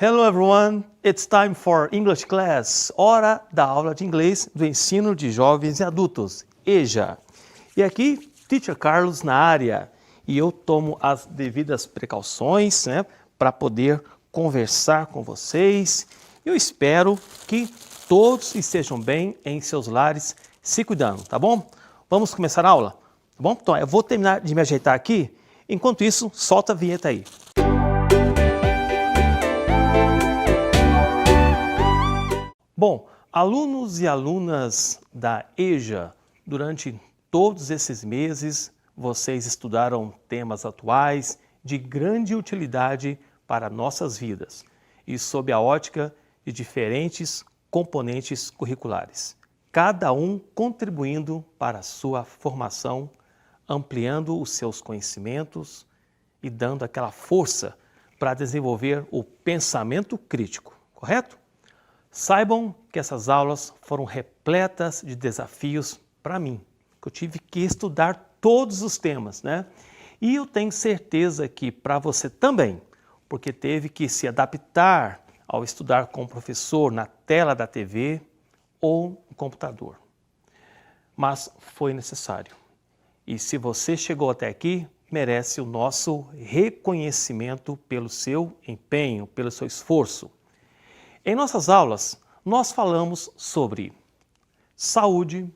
Hello everyone, it's time for English class, hora da aula de inglês do ensino de jovens e adultos, EJA. E aqui, Teacher Carlos na área, e eu tomo as devidas precauções, para poder conversar com vocês. Eu espero que todos estejam bem em seus lares, se cuidando, tá bom? Vamos começar a aula, tá bom? Então, eu vou terminar de me ajeitar aqui, enquanto isso, solta a vinheta aí. Bom, alunos e alunas da EJA, durante todos esses meses, vocês estudaram temas atuais de grande utilidade para nossas vidas e sob a ótica de diferentes componentes curriculares, cada um contribuindo para a sua formação, ampliando os seus conhecimentos e dando aquela força para desenvolver o pensamento crítico, correto? Saibam que essas aulas foram repletas de desafios para mim, que eu tive que estudar todos os temas, E eu tenho certeza que para você também, porque teve que se adaptar ao estudar com o professor na tela da TV ou no computador. Mas foi necessário. E se você chegou até aqui, merece o nosso reconhecimento pelo seu empenho, pelo seu esforço. Em nossas aulas, nós falamos sobre saúde,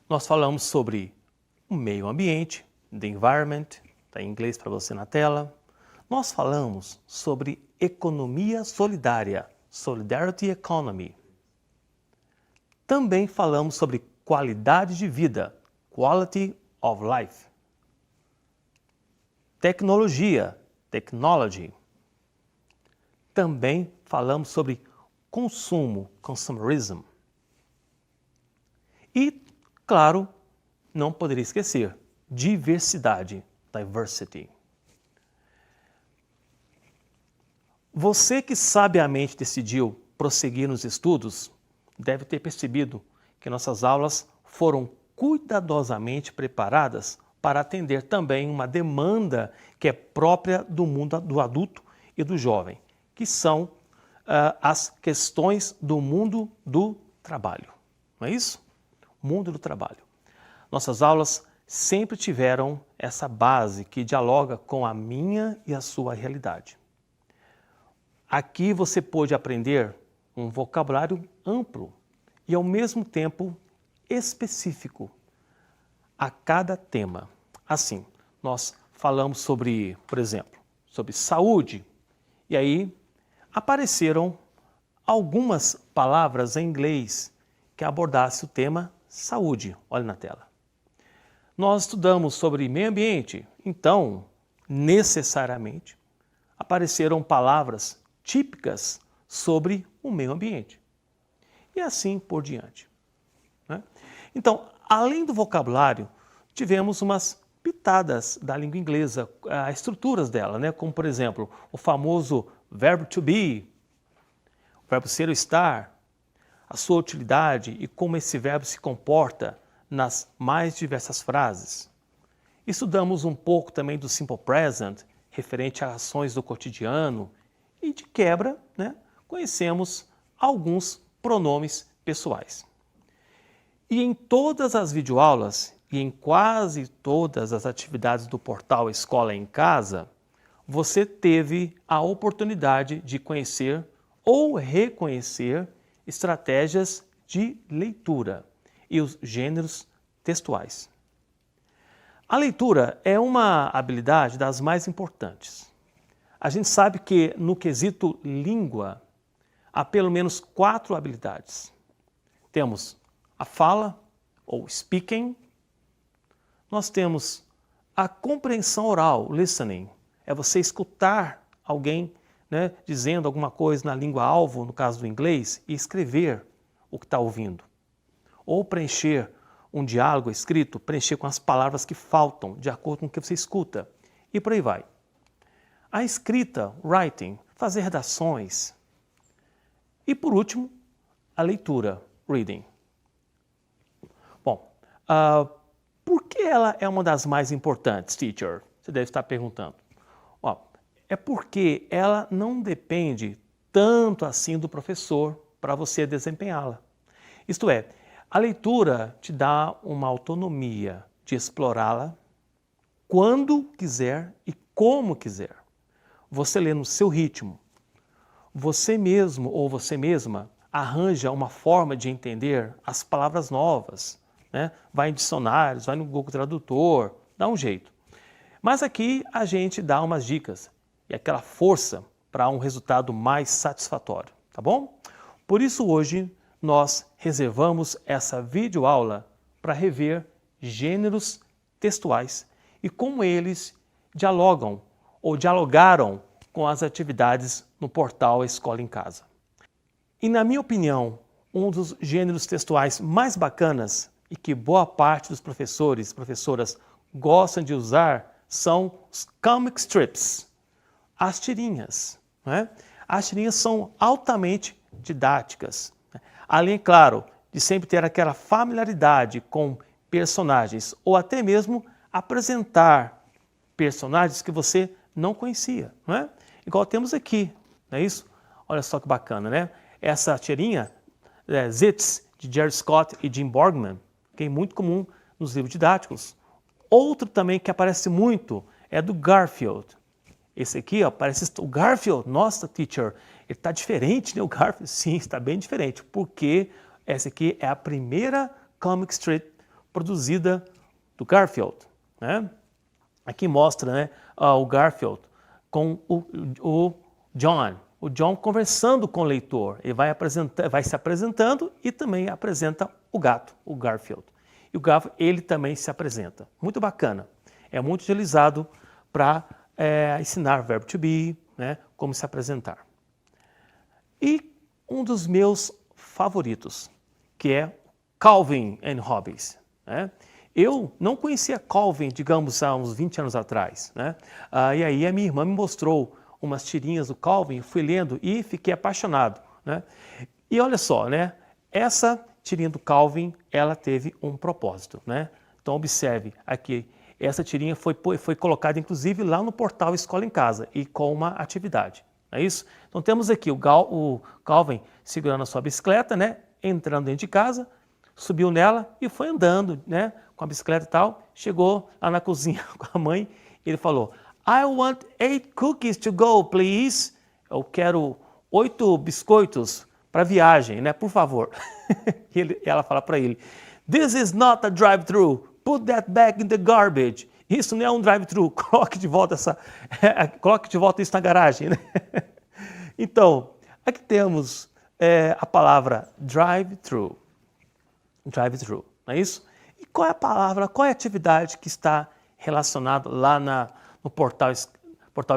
nós falamos sobre o meio ambiente, the environment, está em inglês para você na tela. Nós falamos sobre economia solidária, solidarity economy. Também falamos sobre qualidade de vida, quality of life. Tecnologia, technology. Também falamos sobre consumo, consumerism. E, claro, não poderia esquecer, diversidade, diversity. Você que sabiamente decidiu prosseguir nos estudos, deve ter percebido que nossas aulas foram cuidadosamente preparadas para atender também uma demanda que é própria do mundo do adulto e do jovem, que são as questões do mundo do trabalho. Não é isso? Mundo do trabalho. Nossas aulas sempre tiveram essa base que dialoga com a minha e a sua realidade. Aqui você pôde aprender um vocabulário amplo e ao mesmo tempo específico a cada tema. Assim, nós falamos sobre, por exemplo, sobre saúde, e aí apareceram algumas palavras em inglês que abordassem o tema saúde. Olha na tela. Nós estudamos sobre meio ambiente, então, necessariamente, apareceram palavras típicas sobre o meio ambiente. E assim por diante. Então, além do vocabulário, tivemos umas pitadas da língua inglesa, as estruturas dela, como por exemplo, o famoso verbo to be, o verbo ser ou estar, a sua utilidade e como esse verbo se comporta nas mais diversas frases. Estudamos um pouco também do simple present, referente a ações do cotidiano, e de quebra, conhecemos alguns pronomes pessoais. E em todas as videoaulas e em quase todas as atividades do portal Escola em Casa, você teve a oportunidade de conhecer ou reconhecer estratégias de leitura e os gêneros textuais. A leitura é uma habilidade das mais importantes. A gente sabe que no quesito língua há pelo menos 4 habilidades. Temos a fala, ou speaking. Nós temos a compreensão oral, listening. É você escutar alguém dizendo alguma coisa na língua-alvo, no caso do inglês, e escrever o que está ouvindo. Ou preencher um diálogo escrito, preencher com as palavras que faltam, de acordo com o que você escuta. E por aí vai. A escrita, writing, fazer redações. E por último, a leitura, reading. Bom, por que ela é uma das mais importantes, teacher? Você deve estar perguntando. é porque ela não depende tanto assim do professor para você desempenhá-la. Isto é, a leitura te dá uma autonomia de explorá-la quando quiser e como quiser. Você lê no seu ritmo. Você mesmo ou você mesma arranja uma forma de entender as palavras novas, né? Vai em dicionários, vai no Google Tradutor, dá um jeito. Mas aqui a gente dá umas dicas e aquela força para um resultado mais satisfatório, tá bom? Por isso hoje nós reservamos essa videoaula para rever gêneros textuais e como eles dialogam ou dialogaram com as atividades no portal Escola em Casa. E na minha opinião, um dos gêneros textuais mais bacanas e que boa parte dos professores e professoras gostam de usar são os comic strips, as tirinhas. Né? As tirinhas são altamente didáticas. Além, claro, de sempre ter aquela familiaridade com personagens ou até mesmo apresentar personagens que você não conhecia. Não é? Igual temos aqui, não é isso? Olha só que bacana, né? Essa tirinha, Zits, de Jerry Scott e Jim Borgman, que é muito comum nos livros didáticos. Outro também que aparece muito é do Garfield. Esse aqui, ó, parece o Garfield. Nossa, teacher, ele está diferente, né? O Garfield, sim, está bem diferente, porque essa aqui é a primeira comic strip produzida do Garfield, né? Aqui mostra, né, o Garfield com o John. O John conversando com o leitor. Ele vai se apresentando e também apresenta o gato, o Garfield. E o Garfield, ele também se apresenta. Muito bacana. É muito utilizado para ensinar verbo to be, né, como se apresentar. E um dos meus favoritos, que é Calvin and Hobbes. Né? Eu não conhecia Calvin, digamos, há uns 20 anos atrás. Né? E aí a minha irmã me mostrou umas tirinhas do Calvin, fui lendo e fiquei apaixonado. Né? E olha só, né? Essa tirinha do Calvin, ela teve um propósito. Né? Então observe aqui, essa tirinha foi colocada inclusive lá no portal Escola em Casa e com uma atividade. Não é isso? Então temos aqui o Calvin segurando a sua bicicleta, né? Entrando dentro de casa, subiu nela e foi andando, né? Com a bicicleta e tal, chegou lá na cozinha com a mãe e ele falou: I want 8 cookies to go, please. Eu quero 8 biscoitos para viagem, né? Por favor. E ela fala para ele: This is not a drive-thru. Put that back in the garbage. Isso não é um drive-thru. Coloque de volta isso na garagem, né? Então, aqui temos a palavra drive-thru. Drive-thru, não é isso? E qual é a palavra, qual é a atividade que está relacionada lá no portal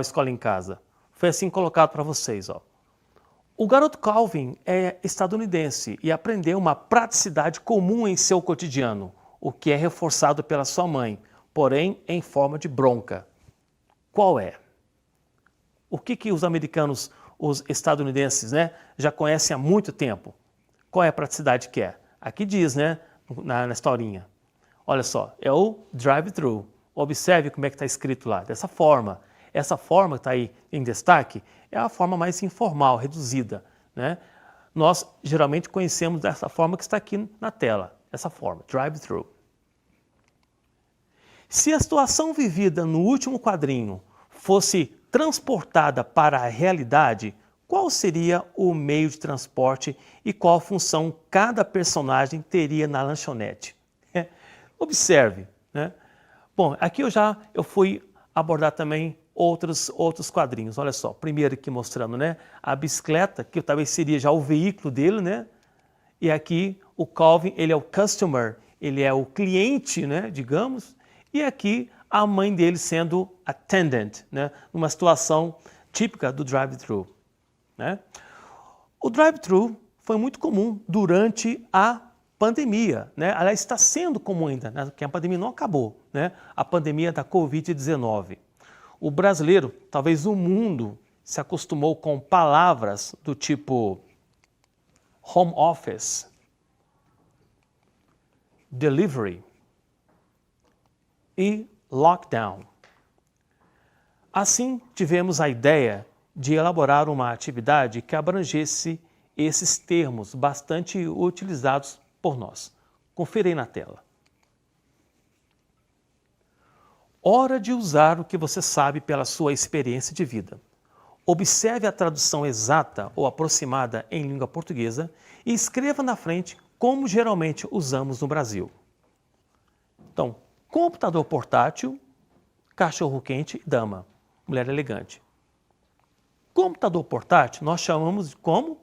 Escola em Casa? Foi assim colocado para vocês, ó. O garoto Calvin é estadunidense e aprendeu uma praticidade comum em seu cotidiano, o que é reforçado pela sua mãe, porém em forma de bronca. Qual é? O que os americanos, os estadunidenses, né, já conhecem há muito tempo? Qual é a praticidade que é? Aqui diz, né, na historinha. Olha só, é o drive-thru. Observe como é que está escrito lá, dessa forma. Essa forma que está aí em destaque é a forma mais informal, reduzida. Né? Nós geralmente conhecemos dessa forma que está aqui na tela, essa forma, drive-thru. Se a situação vivida no último quadrinho fosse transportada para a realidade, qual seria o meio de transporte e qual função cada personagem teria na lanchonete? Observe. Né? Bom, aqui eu fui abordar também outros quadrinhos. Olha só, primeiro aqui mostrando, né, a bicicleta, que talvez seria já o veículo dele, né? E aqui o Calvin, ele é o customer, ele é o cliente, né, digamos. E aqui a mãe dele sendo attendant, né, numa situação típica do drive-thru. Né? O drive-thru foi muito comum durante a pandemia, né? Aliás, está sendo comum ainda, né? Porque a pandemia não acabou, né? A pandemia da Covid-19. O brasileiro, talvez o mundo, se acostumou com palavras do tipo home office, delivery e lockdown. Assim, tivemos a ideia de elaborar uma atividade que abrangesse esses termos bastante utilizados por nós. Confira aí na tela. Hora de usar o que você sabe pela sua experiência de vida. Observe a tradução exata ou aproximada em língua portuguesa e escreva na frente como geralmente usamos no Brasil. Então, computador portátil, cachorro-quente, dama, mulher elegante. Computador portátil nós chamamos como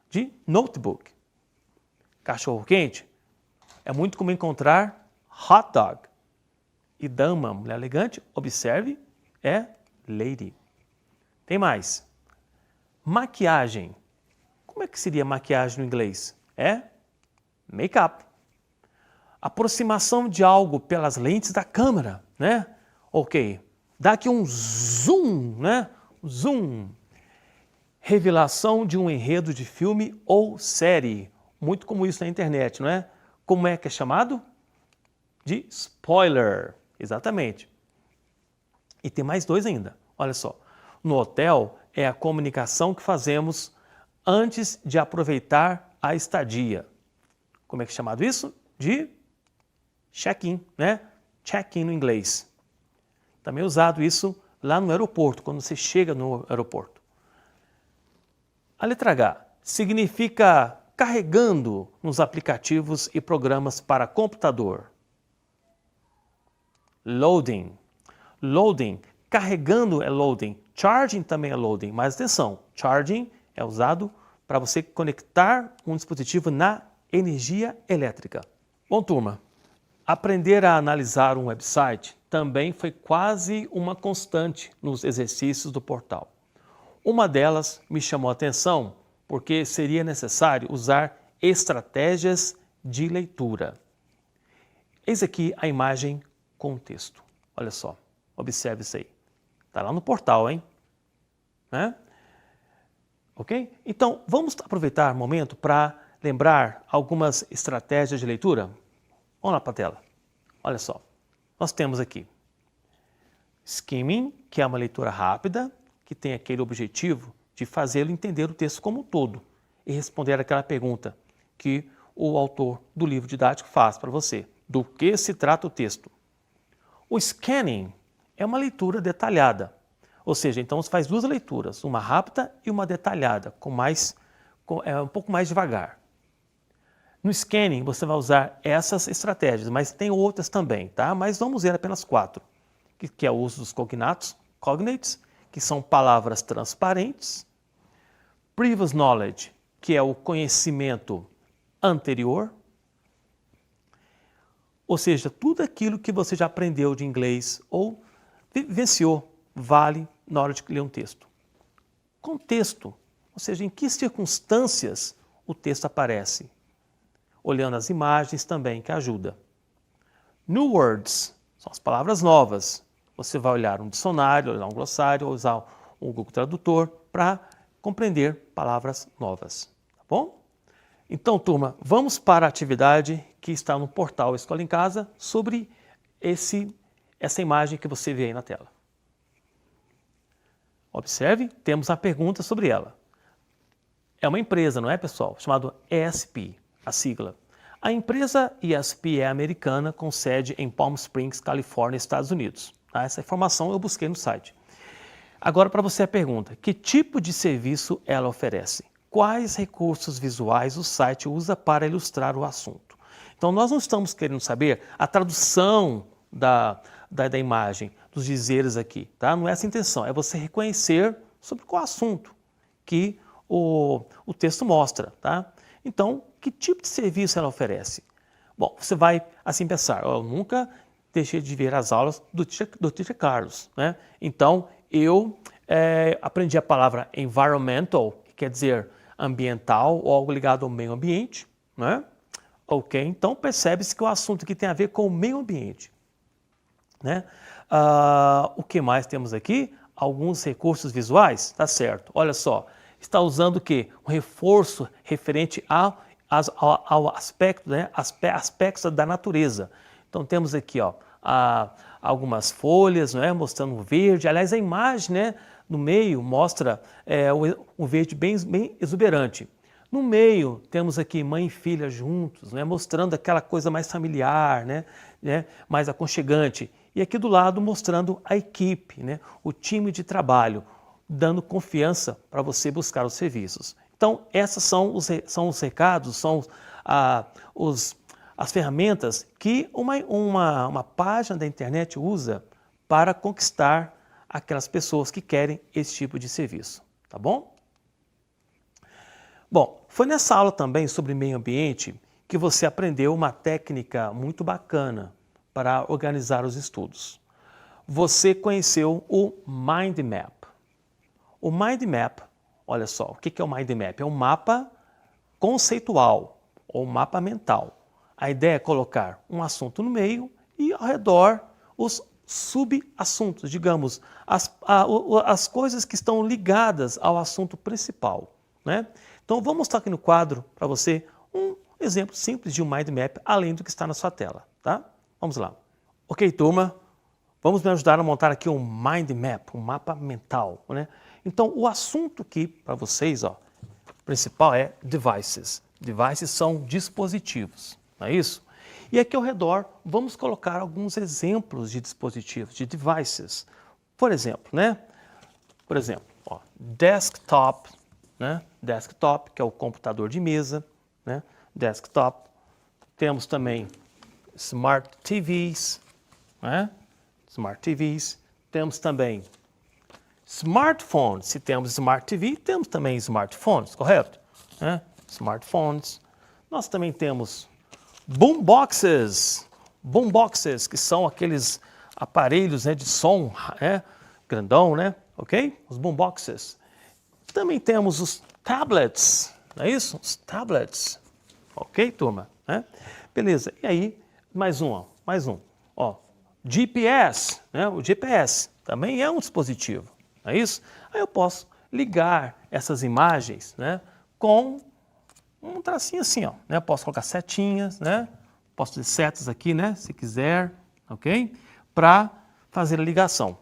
de notebook. Cachorro-quente é muito comum encontrar hot dog. E dama, mulher elegante, observe, é lady. Tem mais. Maquiagem. Como é que seria maquiagem no inglês? É make-up. Aproximação de algo pelas lentes da câmera, né? Ok. Dá aqui um zoom, né? Zoom. Revelação de um enredo de filme ou série. Muito comum isso na internet, não é? Como é que é chamado? De spoiler. Exatamente. E tem mais dois ainda. Olha só. No hotel é a comunicação que fazemos antes de aproveitar a estadia. Como é que é chamado isso? De check-in, né? Check-in no inglês. Também é usado isso lá no aeroporto, quando você chega no aeroporto. A letra H significa carregando nos aplicativos e programas para computador. Loading. Loading, carregando é loading. Charging também é loading, mas atenção, charging é usado para você conectar um dispositivo na energia elétrica. Bom, turma, aprender a analisar um website também foi quase uma constante nos exercícios do portal. Uma delas me chamou a atenção porque seria necessário usar estratégias de leitura. Eis aqui a imagem com o texto. Olha só, observe isso aí. Está lá no portal, hein? Né? Ok? Então, vamos aproveitar o momento para lembrar algumas estratégias de leitura? Vamos lá para a tela. Olha só, nós temos aqui skimming, que é uma leitura rápida, que tem aquele objetivo de fazê-lo entender o texto como um todo e responder aquela pergunta que o autor do livro didático faz para você. Do que se trata o texto? O scanning é uma leitura detalhada, ou seja, então você faz duas leituras, uma rápida e uma detalhada, um pouco mais devagar. No scanning você vai usar essas estratégias, mas tem outras também, tá? Mas vamos ver apenas 4, que é o uso dos cognates, que são palavras transparentes, previous knowledge, que é o conhecimento anterior, ou seja, tudo aquilo que você já aprendeu de inglês ou vivenciou vale na hora de ler um texto. Contexto, ou seja, em que circunstâncias o texto aparece. Olhando as imagens também, que ajuda. New words, são as palavras novas. Você vai olhar um dicionário, olhar um glossário, ou usar um Google Tradutor para compreender palavras novas. Tá bom? Então, turma, vamos para a atividade que está no portal Escola em Casa sobre essa imagem que você vê aí na tela. Observe, temos a pergunta sobre ela. É uma empresa, não é, pessoal? Chamada ESP, a sigla. A empresa ESP é americana, com sede em Palm Springs, Califórnia, Estados Unidos. Essa informação eu busquei no site. Agora, para você a pergunta: que tipo de serviço ela oferece? Quais recursos visuais o site usa para ilustrar o assunto? Então, nós não estamos querendo saber a tradução da imagem, dos dizeres aqui, tá? Não é essa a intenção, é você reconhecer sobre qual assunto que o texto mostra, tá? Então, que tipo de serviço ela oferece? Bom, você vai assim pensar: eu nunca deixei de ver as aulas do Teacher Carlos, né? Então, eu aprendi a palavra environmental, que quer dizer ambiental ou algo ligado ao meio ambiente, né? Ok, então percebe-se que o assunto aqui tem a ver com o meio ambiente, né? O que mais temos aqui? Alguns recursos visuais, tá certo. Olha só, está usando o quê? Um reforço referente ao aspecto, né? Aspectos da natureza. Então temos aqui, ó, algumas folhas, não é? Mostrando o verde. Aliás, a imagem, né, no meio mostra o verde bem exuberante. No meio temos aqui mãe e filha juntos, né, mostrando aquela coisa mais familiar, né, mais aconchegante. E aqui do lado mostrando a equipe, né, o time de trabalho, dando confiança para você buscar os serviços. Então, essas são os recados, são as ferramentas que uma página da internet usa para conquistar aquelas pessoas que querem esse tipo de serviço, tá bom? Bom, foi nessa aula também sobre meio ambiente que você aprendeu uma técnica muito bacana para organizar os estudos. Você conheceu o Mind Map. O Mind Map, olha só, o que é o Mind Map? É um mapa conceitual ou mapa mental. A ideia é colocar um assunto no meio e ao redor os subassuntos, digamos, as coisas que estão ligadas ao assunto principal, né? Então vou mostrar aqui no quadro para você um exemplo simples de um Mind Map, além do que está na sua tela, tá? Vamos lá. Ok, turma, vamos me ajudar a montar aqui um Mind Map, um mapa mental, né? Então o assunto aqui para vocês, ó, principal é devices. Devices são dispositivos, não é isso? E aqui ao redor vamos colocar alguns exemplos de dispositivos, de devices. Por exemplo, né? Por exemplo, ó, desktop, né? Desktop, que é o computador de mesa, né? Desktop. Temos também Smart TVs, né? Smart TVs. Temos também smartphones. Se temos Smart TV, temos também smartphones, correto? Né? Smartphones. Nós também temos boomboxes. Boomboxes, que são aqueles aparelhos, né, de som, né, grandão, né? Ok? Os boomboxes. Também temos os tablets, não é isso? Os tablets. Ok, turma? Né? Beleza. E aí, mais um, ó. Mais um. Ó, GPS, né? O GPS também é um dispositivo, não é isso? Aí eu posso ligar essas imagens, né, com um tracinho assim, ó, né? Posso colocar setinhas, né? Posso ter setas aqui, né? Se quiser, ok? Para fazer a ligação.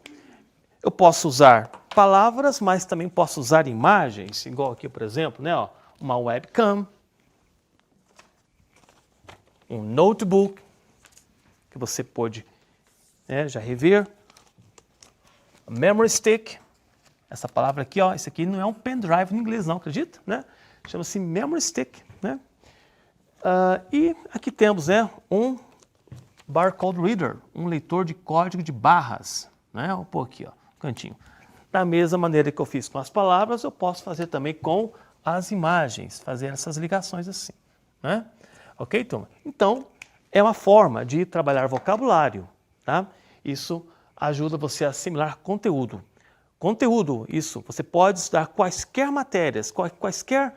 Eu posso usar palavras, mas também posso usar imagens, igual aqui, por exemplo, né? Ó, uma webcam, um notebook, que você pode, né, já rever, memory stick, essa palavra aqui, ó, esse aqui não é um pendrive em inglês, não, acredita? Né? Chama-se memory stick, né? E aqui temos, né, um barcode reader, um leitor de código de barras, né? Vou pôr aqui, ó, cantinho. Da mesma maneira que eu fiz com as palavras, eu posso fazer também com as imagens, fazer essas ligações assim, né? Ok, turma? Então, é uma forma de trabalhar vocabulário, tá? Isso ajuda você a assimilar conteúdo. Conteúdo, isso, você pode estudar quaisquer matérias, quaisquer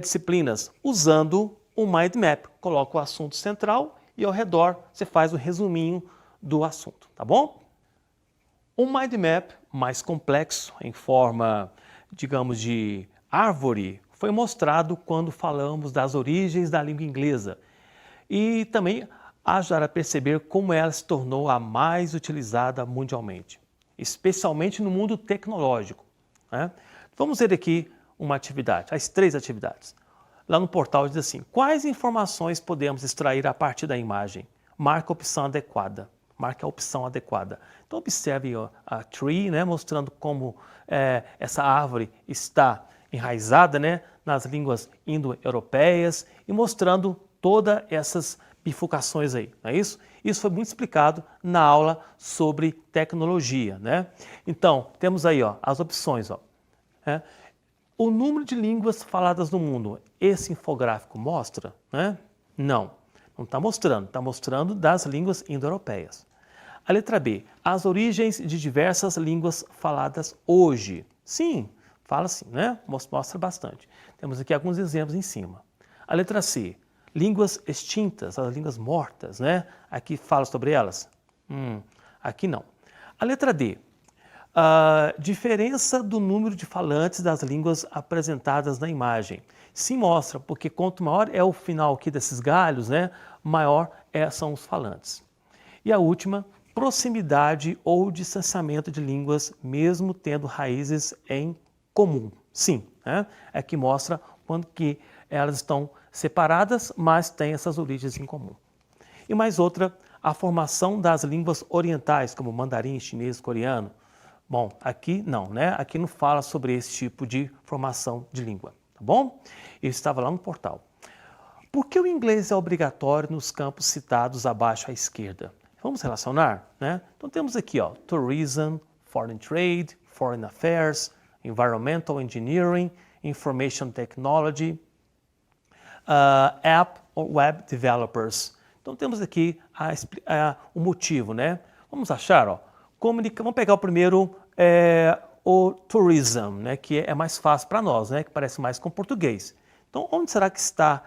disciplinas, usando o Mind Map. Coloca o assunto central e ao redor você faz o resuminho do assunto, tá bom? Um Mind Map mais complexo, em forma, digamos, de árvore, foi mostrado quando falamos das origens da língua inglesa e também ajudar a perceber como ela se tornou a mais utilizada mundialmente, especialmente no mundo tecnológico, né? Vamos ver aqui uma atividade, as 3 atividades. Lá no portal diz assim: quais informações podemos extrair a partir da imagem? Marque a opção adequada. Marque a opção adequada. Então observe a tree, né, mostrando como essa árvore está enraizada, né, nas línguas indo-europeias e mostrando todas essas bifurcações aí, não é isso? Isso foi muito explicado na aula sobre tecnologia, né? Então, temos aí, ó, as opções, ó. O número de línguas faladas no mundo, esse infográfico mostra, né? Não está mostrando, está mostrando das línguas indo-europeias. A letra B, as origens de diversas línguas faladas hoje. Sim, fala assim, né? Mostra bastante. Temos aqui alguns exemplos em cima. A letra C, línguas extintas, as línguas mortas, né? Aqui fala sobre elas? Aqui não. A letra D, a diferença do número de falantes das línguas apresentadas na imagem. Sim, mostra, porque quanto maior é o final aqui desses galhos, né, maior são os falantes. E a última, proximidade ou distanciamento de línguas, mesmo tendo raízes em comum. Sim, né? É que mostra quando que elas estão separadas, mas têm essas origens em comum. E mais outra, a formação das línguas orientais, como mandarim, chinês, coreano. Bom, aqui não, né? Aqui não fala sobre esse tipo de formação de língua, tá bom? Eu estava lá no portal. Por que o inglês é obrigatório nos campos citados abaixo à esquerda? Vamos relacionar, né? Então temos aqui, ó, Tourism, Foreign Trade, Foreign Affairs, Environmental Engineering, Information Technology, App or Web Developers. Então temos aqui o motivo, né? Vamos achar, ó, vamos pegar o primeiro, o Tourism, né? Que é mais fácil para nós, né? Que parece mais com português. Então onde será que está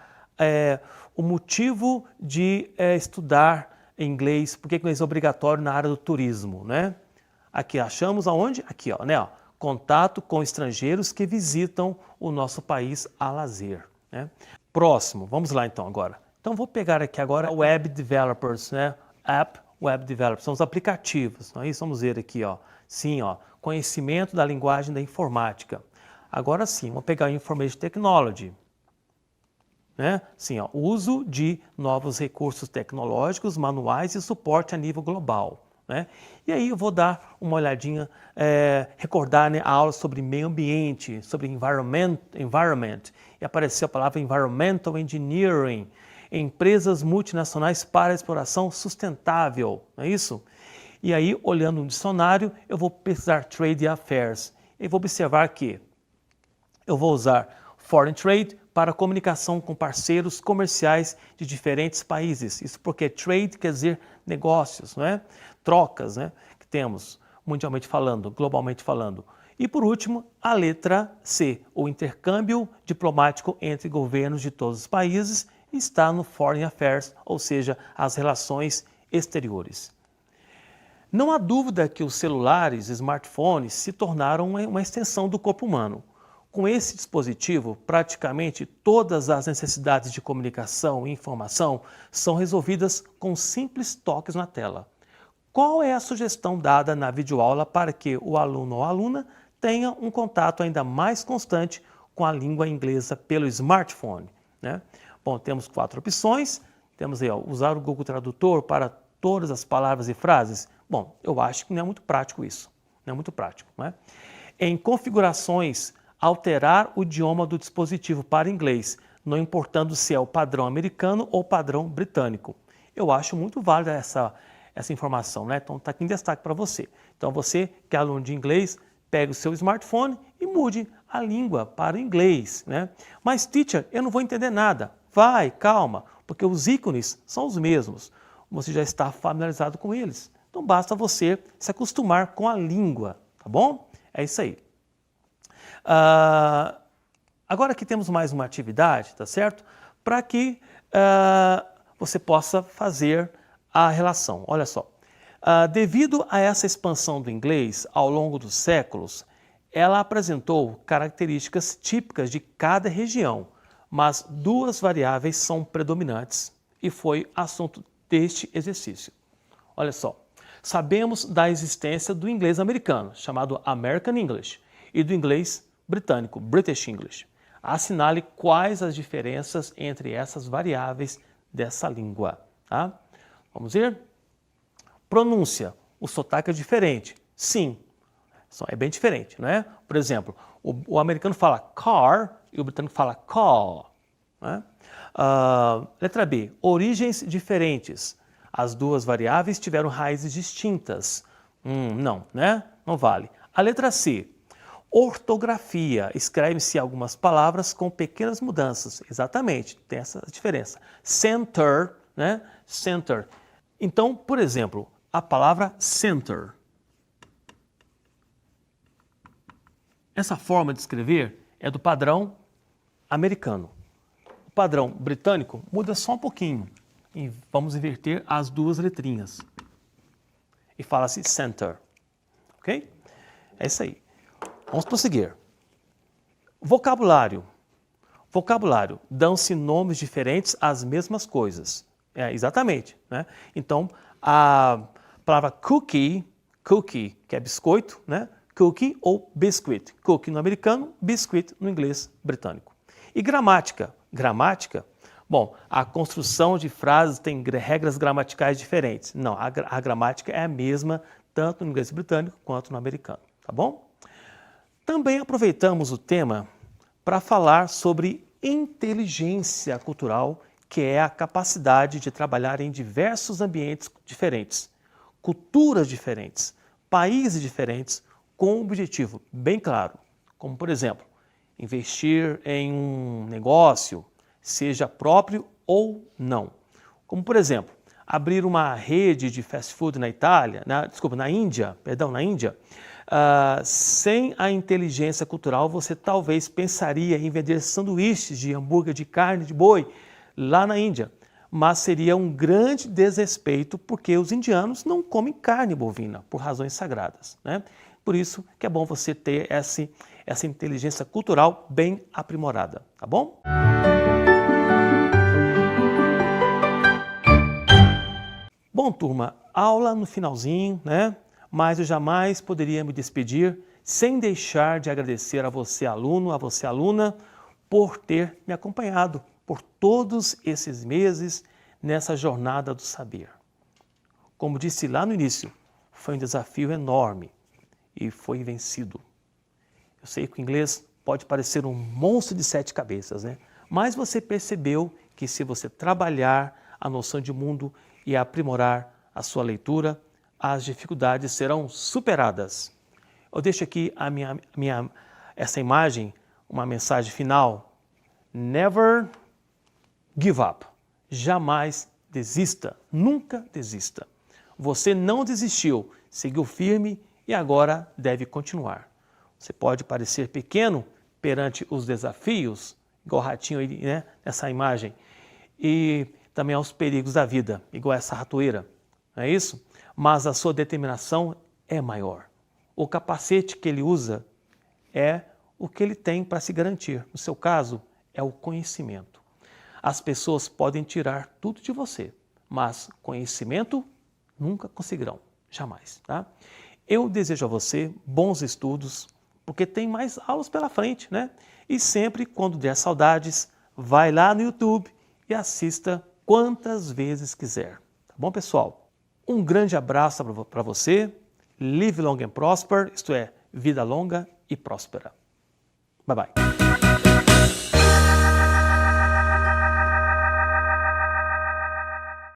o motivo de estudar inglês? Por que inglês é obrigatório na área do turismo, né? Aqui achamos aonde? Aqui, ó, né? Ó, contato com estrangeiros que visitam o nosso país a lazer, né? Próximo, vamos lá então agora. Então vou pegar aqui agora Web Developers, né? App Web Developers, são os aplicativos. Então, isso vamos ver aqui, ó. Sim, ó, conhecimento da linguagem da informática. Agora sim, vamos pegar Information Technology. Né? Sim, ó, uso de novos recursos tecnológicos, manuais e suporte a nível global. Né? E aí eu vou dar uma olhadinha, recordar, né, a aula sobre meio ambiente, sobre environment, e apareceu a palavra Environmental Engineering, empresas multinacionais para exploração sustentável, não é isso? E aí, olhando no dicionário, eu vou pesquisar Trade Affairs, e vou observar que eu vou usar Foreign Trade para comunicação com parceiros comerciais de diferentes países. Isso porque trade quer dizer negócios, não é? Trocas, né? Que temos mundialmente falando, globalmente falando. E por último, a letra C, o intercâmbio diplomático entre governos de todos os países, está no Foreign Affairs, ou seja, as relações exteriores. Não há dúvida que os celulares, smartphones, se tornaram uma extensão do corpo humano. Com esse dispositivo, praticamente todas as necessidades de comunicação e informação são resolvidas com simples toques na tela. Qual é a sugestão dada na videoaula para que o aluno ou aluna tenha um contato ainda mais constante com a língua inglesa pelo smartphone, né? Bom, temos 4 opções. Temos aí, ó, usar o Google Tradutor para todas as palavras e frases. Bom, eu acho que não é muito prático isso. Não é muito prático, né? Em configurações, alterar o idioma do dispositivo para inglês, não importando se é o padrão americano ou padrão britânico. Eu acho muito válida essa informação, né? Então está aqui em destaque para você. Então você que é aluno de inglês, pegue o seu smartphone e mude a língua para o inglês, né? Mas, teacher, eu não vou entender nada. Vai, calma, porque os ícones são os mesmos. Você já está familiarizado com eles. Então basta você se acostumar com a língua, tá bom? É isso aí. Agora aqui temos mais uma atividade, tá certo? Para que você possa fazer a relação. Olha só. Devido a essa expansão do inglês ao longo dos séculos, ela apresentou características típicas de cada região, mas 2 variáveis são predominantes e foi assunto deste exercício. Olha só, sabemos da existência do inglês americano, chamado American English, e do inglês britânico, British English. Assinale quais as diferenças entre essas variáveis dessa língua. Tá? Vamos ver? Pronúncia, o sotaque é diferente. Sim, é bem diferente, não é? Por exemplo, o americano fala car e o britânico fala call. Né? Letra B, origens diferentes. As 2 variáveis tiveram raízes distintas. Não, né? Não vale. A letra C, ortografia. Escreve-se algumas palavras com pequenas mudanças. Exatamente, tem essa diferença. Center, né? Center. Então, por exemplo, a palavra center. Essa forma de escrever é do padrão americano. O padrão britânico muda só um pouquinho. E vamos inverter as 2 letrinhas. E fala-se center. Ok? É isso aí. Vamos prosseguir. Vocabulário. Vocabulário. Dão-se nomes diferentes às mesmas coisas. Exatamente. Né? Então, A palavra cookie, que é biscoito, né? Cookie ou biscuit. Cookie no americano, biscuit no inglês britânico. E gramática. Gramática, bom, a construção de frases tem regras gramaticais diferentes. Não, a gramática é a mesma tanto no inglês britânico quanto no americano, tá bom? Também aproveitamos o tema para falar sobre inteligência cultural, que é a capacidade de trabalhar em diversos ambientes diferentes, culturas diferentes, países diferentes, com um objetivo bem claro, como por exemplo, investir em um negócio, seja próprio ou não. Como por exemplo, abrir uma rede de fast food na Índia, sem a inteligência cultural, você talvez pensaria em vender sanduíches de hambúrguer de carne de boi lá na Índia, mas seria um grande desrespeito porque os indianos não comem carne bovina por razões sagradas, né? Por isso que é bom você ter essa inteligência cultural bem aprimorada, tá bom? Bom, turma, aula no finalzinho, né? Mas eu jamais poderia me despedir sem deixar de agradecer a você, aluno, a você, aluna, por ter me acompanhado por todos esses meses nessa jornada do saber. Como disse lá no início, foi um desafio enorme e foi vencido. Eu sei que o inglês pode parecer um monstro de 7 cabeças, né? Mas você percebeu que se você trabalhar a noção de mundo e aprimorar a sua leitura, as dificuldades serão superadas. Eu deixo aqui essa imagem, uma mensagem final. Never give up. Jamais desista, nunca desista. Você não desistiu, seguiu firme e agora deve continuar. Você pode parecer pequeno perante os desafios, igual o ratinho aí, né, nessa imagem, e também aos perigos da vida, igual essa ratoeira, não é isso? Mas a sua determinação é maior. O capacete que ele usa é o que ele tem para se garantir. No seu caso, é o conhecimento. As pessoas podem tirar tudo de você, mas conhecimento nunca conseguirão, jamais, tá? Eu desejo a você bons estudos, porque tem mais aulas pela frente, né? E sempre, quando der saudades, vai lá no YouTube e assista quantas vezes quiser. Tá bom, pessoal? Um grande abraço para você. Live long and prosper, isto é, vida longa e próspera. Bye, bye.